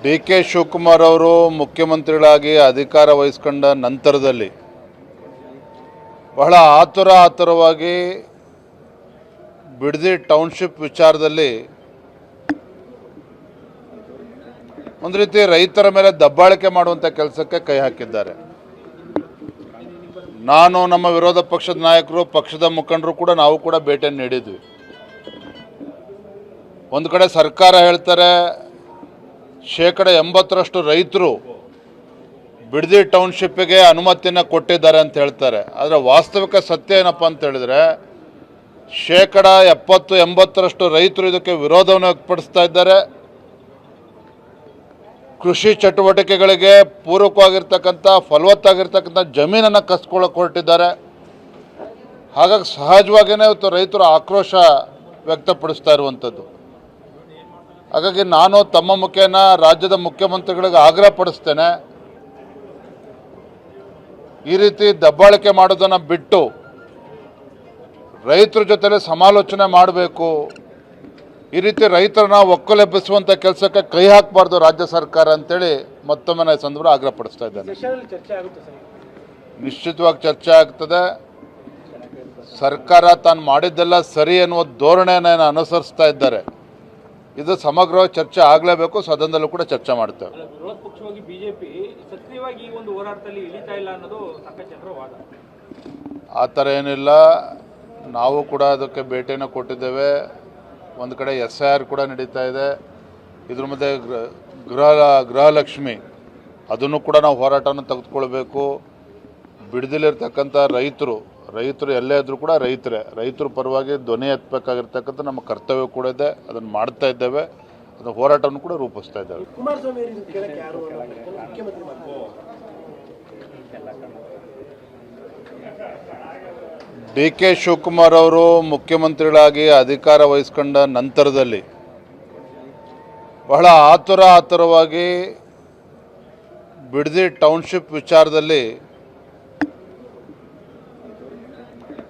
ಡಿ.ಕೆ. ಶಿವಕುಮಾರ್ ಅವರು ಮುಖ್ಯಮಂತ್ರಿಗಳಾಗಿ ಅಧಿಕಾರ ವಹಿಸಿಕೊಂಡ ನಂತರದಲ್ಲಿ ಬಹಳ ಆತುರವಾಗಿ ಬಿಡದಿ ಟೌನ್ಶಿಪ್ ವಿಚಾರದಲ್ಲಿ ಒಂದು ರೀತಿ ರೈತರ ಮೇಲೆ ದಬ್ಬಾಳಿಕೆ ಮಾಡುವಂಥ ಕೆಲಸಕ್ಕೆ ಕೈ ಹಾಕಿದ್ದಾರೆ. ನಾನು, ನಮ್ಮ ವಿರೋಧ ಪಕ್ಷದ ನಾಯಕರು, ಪಕ್ಷದ ಮುಖಂಡರು ಕೂಡ ನಾವು ಕೂಡ ಭೇಟಿಯನ್ನು ನೀಡಿದ್ವಿ. ಒಂದು ಕಡೆ ಸರ್ಕಾರ ಹೇಳ್ತಾರೆ 80% ರೈತರು ಬಿಡದಿ ಟೌನ್ಶಿಪ್ಗೆ ಅನುಮತಿಯನ್ನು ಕೊಟ್ಟಿದ್ದಾರೆ ಅಂತ ಹೇಳ್ತಾರೆ. ಆದರೆ ವಾಸ್ತವಿಕ ಸತ್ಯ ಏನಪ್ಪ ಅಂತ ಹೇಳಿದ್ರೆ 70-80% ರೈತರು ಇದಕ್ಕೆ ವಿರೋಧವನ್ನು ವ್ಯಕ್ತಪಡಿಸ್ತಾ ಇದ್ದಾರೆ. ಕೃಷಿ ಚಟುವಟಿಕೆಗಳಿಗೆ ಪೂರಕವಾಗಿರ್ತಕ್ಕಂಥ ಫಲವತ್ತಾಗಿರ್ತಕ್ಕಂಥ ಜಮೀನನ್ನು ಕಸ್ಕೊಳ್ಳೋಕೆ ಹೊರಟಿದ್ದಾರೆ. ಹಾಗಾಗಿ ಸಹಜವಾಗಿಯೇ ಇವತ್ತು ರೈತರು ಆಕ್ರೋಶ ವ್ಯಕ್ತಪಡಿಸ್ತಾ ಇರುವಂಥದ್ದು. ಹಾಗಾಗಿ ನಾನು ತಮ್ಮ ಮುಖೇನ ರಾಜ್ಯದ ಮುಖ್ಯಮಂತ್ರಿಗಳಿಗೆ ಆಗ್ರಹ ಪಡಿಸ್ತೇನೆ, ಈ ರೀತಿ ದಬ್ಬಾಳಿಕೆ ಮಾಡೋದನ್ನು ಬಿಟ್ಟು ರೈತರ ಜೊತೆಲೆ ಸಮಾಲೋಚನೆ ಮಾಡಬೇಕು. ಈ ರೀತಿ ರೈತರನ್ನ ಒಕ್ಕಲೆಬ್ಬಿಸುವಂಥ ಕೆಲಸಕ್ಕೆ ಕೈ ಹಾಕಬಾರ್ದು ರಾಜ್ಯ ಸರ್ಕಾರ ಅಂತೇಳಿ ಮತ್ತೊಮ್ಮೆ ನಾನು ಸಂದರ್ಭ ಆಗ್ರಹ ಪಡಿಸ್ತಾ ಇದ್ದೇನೆ. ನಿಶ್ಚಿತವಾಗಿ ಚರ್ಚೆ ಆಗ್ತದೆ. ಸರ್ಕಾರ ತಾನು ಮಾಡಿದ್ದೆಲ್ಲ ಸರಿ ಎನ್ನುವ ಧೋರಣೆಯನ್ನು ಅನುಸರಿಸ್ತಾ ಇದ್ದಾರೆ. ಇದು ಸಮಗ್ರವಾಗಿ ಚರ್ಚೆ ಆಗಲೇಬೇಕು. ಸದನದಲ್ಲೂ ಕೂಡ ಚರ್ಚೆ ಮಾಡ್ತೇವೆ. ವಿರೋಧ ಪಕ್ಷವಾಗಿ ಬಿಜೆಪಿ ಸಕ್ರಿಯವಾಗಿ ಈ ಒಂದು ಹೋರಾಟದಲ್ಲಿ ಇಳಿತಾ ಇಲ್ಲ ಅನ್ನೋದು ಸಾಕಷ್ಟು ಜನರ ವಾದ. ಆ ಥರ ಏನಿಲ್ಲ. ನಾವು ಕೂಡ ಅದಕ್ಕೆ ಭೇಟಿಯನ್ನು ಕೊಟ್ಟಿದ್ದೇವೆ. ಒಂದು ಕಡೆ SIR ಕೂಡ ನಡೀತಾ ಇದೆ. ಇದ್ರ ಮಧ್ಯೆ ಗೃಹಲಕ್ಷ್ಮಿ ಅದನ್ನು ಕೂಡ ನಾವು ಹೋರಾಟವನ್ನು ತೆಗೆದುಕೊಳ್ಬೇಕು. ಬಿಡದಿಲಿರ್ತಕ್ಕಂಥ ರೈತರು ಎಲ್ಲೇ ಇದ್ದರೂ ಕೂಡ ರೈತರ ಪರವಾಗಿ ಧ್ವನಿ ಎತ್ತಬೇಕಾಗಿರ್ತಕ್ಕಂಥ ನಮ್ಮ ಕರ್ತವ್ಯ ಕೂಡ ಇದೆ. ಅದನ್ನು ಮಾಡ್ತಾ ಇದ್ದೇವೆ. ಅದನ್ನು ಹೋರಾಟವನ್ನು ಕೂಡ ರೂಪಿಸ್ತಾ ಇದ್ದೇವೆ. ಡಿ.ಕೆ. ಶಿವಕುಮಾರ್ ಅವರು ಮುಖ್ಯಮಂತ್ರಿಗಳಾಗಿ ಅಧಿಕಾರ ವಹಿಸಿಕೊಂಡ ನಂತರದಲ್ಲಿ ಬಹಳ ಆತುರವಾಗಿ ಬಿಡದಿ ಟೌನ್ಶಿಪ್ ವಿಚಾರದಲ್ಲಿ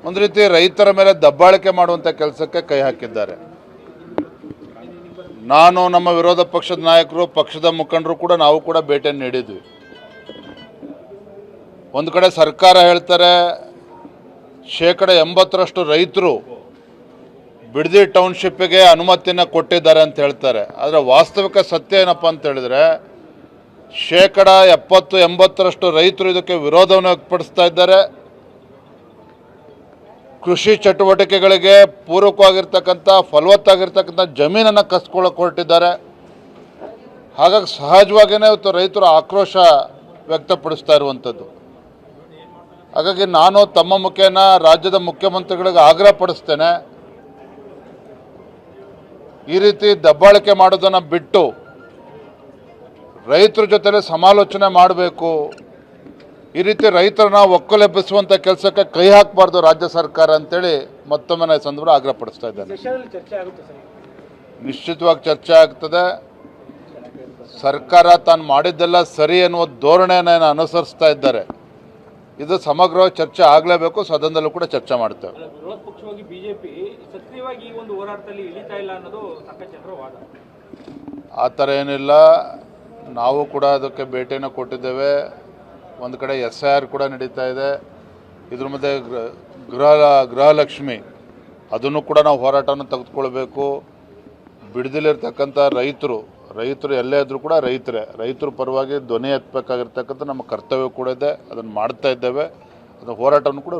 ಒಂದು ರೀತಿ ರೈತರ ಮೇಲೆ ದಬ್ಬಾಳಿಕೆ ಮಾಡುವಂಥ ಕೆಲಸಕ್ಕೆ ಕೈ ಹಾಕಿದ್ದಾರೆ. ನಾನು, ನಮ್ಮ ವಿರೋಧ ಪಕ್ಷದ ನಾಯಕರು, ಪಕ್ಷದ ಮುಖಂಡರು ಕೂಡ ನಾವು ಕೂಡ ಭೇಟಿಯನ್ನು ನೀಡಿದ್ವಿ. ಒಂದು ಕಡೆ ಸರ್ಕಾರ ಹೇಳ್ತಾರೆ 80% ರೈತರು ಬಿಡದಿ ಟೌನ್ಶಿಪ್ಗೆ ಅನುಮತಿಯನ್ನು ಕೊಟ್ಟಿದ್ದಾರೆ ಅಂತ ಹೇಳ್ತಾರೆ. ಆದರೆ ವಾಸ್ತವಿಕ ಸತ್ಯ ಏನಪ್ಪ ಅಂತ ಹೇಳಿದ್ರೆ 70-80% ರೈತರು ಇದಕ್ಕೆ ವಿರೋಧವನ್ನು ವ್ಯಕ್ತಪಡಿಸ್ತಾ ಇದ್ದಾರೆ. ಕೃಷಿ ಚಟುವಟಿಕೆಗಳಿಗೆ ಪೂರಕವಾಗಿರ್ತಕ್ಕಂಥ ಫಲವತ್ತಾಗಿರ್ತಕ್ಕಂಥ ಜಮೀನನ್ನು ಕಸ್ಕೊಳ್ಳೋಕೆ ಹೊರಟಿದ್ದಾರೆ. ಹಾಗಾಗಿ ಸಹಜವಾಗಿಯೇ ಇವತ್ತು ರೈತರು ಆಕ್ರೋಶ ವ್ಯಕ್ತಪಡಿಸ್ತಾ ಇರುವಂಥದ್ದು. ಹಾಗಾಗಿ ನಾನು ತಮ್ಮ ಮುಖೇನ ರಾಜ್ಯದ ಮುಖ್ಯಮಂತ್ರಿಗಳಿಗೆ ಆಗ್ರಹ ಪಡಿಸ್ತೇನೆ, ಈ ರೀತಿ ದಬ್ಬಾಳಿಕೆ ಮಾಡೋದನ್ನು ಬಿಟ್ಟು ರೈತರ ಜೊತೆಲೆ ಸಮಾಲೋಚನೆ ಮಾಡಬೇಕು. ಈ ರೀತಿ ರೈತರನ್ನ ಒಕ್ಕಲೆಬ್ಬಿಸುವಂಥ ಕೆಲಸಕ್ಕೆ ಕೈ ಹಾಕಬಾರ್ದು ರಾಜ್ಯ ಸರ್ಕಾರ ಅಂತೇಳಿ ಮತ್ತೊಮ್ಮೆ ನಾನು ಸಂದರ್ಭ ಆಗ್ರಹ ಪಡಿಸ್ತಾ ಇದ್ದೇನೆ. ನಿಶ್ಚಿತವಾಗಿ ಚರ್ಚೆ ಆಗ್ತದೆ. ಸರ್ಕಾರ ತಾನು ಮಾಡಿದ್ದೆಲ್ಲ ಸರಿ ಎನ್ನುವ ಧೋರಣೆಯನ್ನು ಅನುಸರಿಸ್ತಾ ಇದ್ದಾರೆ. ಇದು ಸಮಗ್ರವಾಗಿ ಚರ್ಚೆ ಆಗಲೇಬೇಕು. ಸದನದಲ್ಲೂ ಕೂಡ ಚರ್ಚೆ ಮಾಡ್ತೇವೆ. ವಿರೋಧ ಪಕ್ಷವಾಗಿ ಬಿಜೆಪಿ ಸಕ್ರಿಯವಾಗಿ ಈ ಒಂದು ಹೋರಾಟದಲ್ಲಿ ಇಳಿತಾ ಇಲ್ಲ ಅನ್ನೋದು ಸಾಕಷ್ಟು ಜನರ ವಾದ. ಆ ಥರ ಏನಿಲ್ಲ. ನಾವು ಕೂಡ ಅದಕ್ಕೆ ಭೇಟಿಯನ್ನು ಕೊಟ್ಟಿದ್ದೇವೆ. ಒಂದು ಕಡೆ SIR ಕೂಡ ನಡೀತಾ ಇದೆ. ಇದ್ರ ಮಧ್ಯೆ ಗೃಹಲಕ್ಷ್ಮಿ ಅದನ್ನು ಕೂಡ ನಾವು ಹೋರಾಟವನ್ನು ತೆಗೆದುಕೊಳ್ಬೇಕು. ಬಿಡದಿಲಿರ್ತಕ್ಕಂಥ ರೈತರು ಎಲ್ಲೇ ಇದ್ದರೂ ಕೂಡ ರೈತರ ಪರವಾಗಿ ಧ್ವನಿ ಎತ್ತಬೇಕಾಗಿರ್ತಕ್ಕಂಥ ನಮ್ಮ ಕರ್ತವ್ಯ ಕೂಡ ಇದೆ. ಅದನ್ನು ಮಾಡ್ತಾ ಇದ್ದೇವೆ. ಅದನ್ನು ಹೋರಾಟವನ್ನು ಕೂಡ